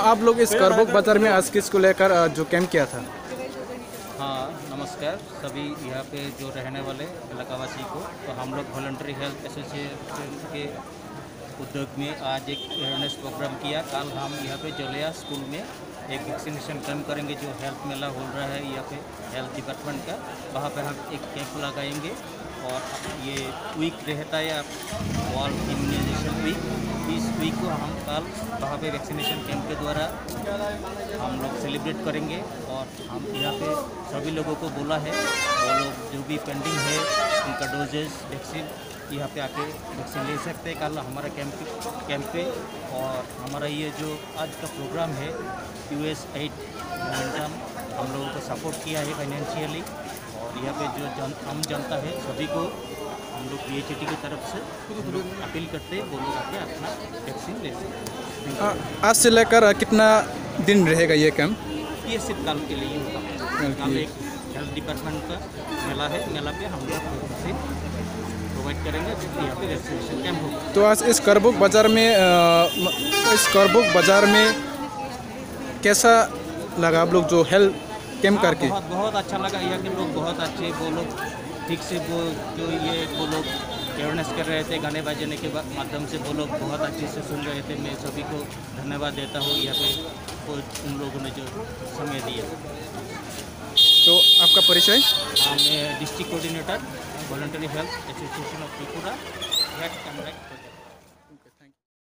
आप लोग इस करबुक बाज़ार में आज किसको लेकर जो कैंप किया था? हाँ, नमस्कार सभी यहाँ पे जो रहने वाले इलाकावासी को। तो हम लोग वॉलंटरी हेल्थ एसोसिएशन के उद्योग में आज एक अवेयरनेस प्रोग्राम किया। कल हम यहाँ पे जलिया स्कूल में एक वैक्सीनेशन कैंप करेंगे जो हेल्थ मेला हो रहा है यहाँ पे हेल्थ डिपार्टमेंट का। वहाँ पे हम एक कैंप लगाएंगे और ये वीक रहता है वर्ल्ड इम्यूनाइजेशन वीक। इस वीक को हम कल वहाँ पे वैक्सीनेशन कैंप के द्वारा हम लोग सेलिब्रेट करेंगे। और हम यहाँ पे सभी लोगों को बोला है वो लोग जो भी पेंडिंग है उनका डोजेस वैक्सीन यहाँ पे आके वैक्सीन ले सकते हैं कल हमारा कैंप पे। और हमारा ये जो आज का प्रोग्राम है US8 मोमेंटम हम लोगों को सपोर्ट किया है फाइनेंशियली। और यहाँ पे जो आम जनता है सभी को हम लोग PHAT की तरफ से हम लोग अपील करते हैं वो लोग आके अपना वैक्सीन ले सकते। आज से लेकर कितना दिन रहेगा ये कैंप? ये सिर्फ कल के लिए होगा। कल एक हेल्थ डिपार्टमेंट का मेला है, मेला पे हम लोग वैक्सीन प्रोवाइड करेंगे क्योंकि यहाँ पे वैक्सीनेशन कैंप होगा। तो आज इस करबुक बाज़ार में कैसा लगा आप लोग जो हेल्थ कैंप करके? बहुत अच्छा लगा। यहाँ के लोग बहुत अच्छे, वो लोग ठीक से वो लोग अवेयरनेस कर रहे थे गाने बजाने के माध्यम से। वो लोग बहुत अच्छे से सुन रहे थे। मैं सभी को धन्यवाद देता हूँ यहाँ पे उन लोगों ने जो समय दिया। तो आपका परिचय? मैं district coordinator voluntary health association of Tripura.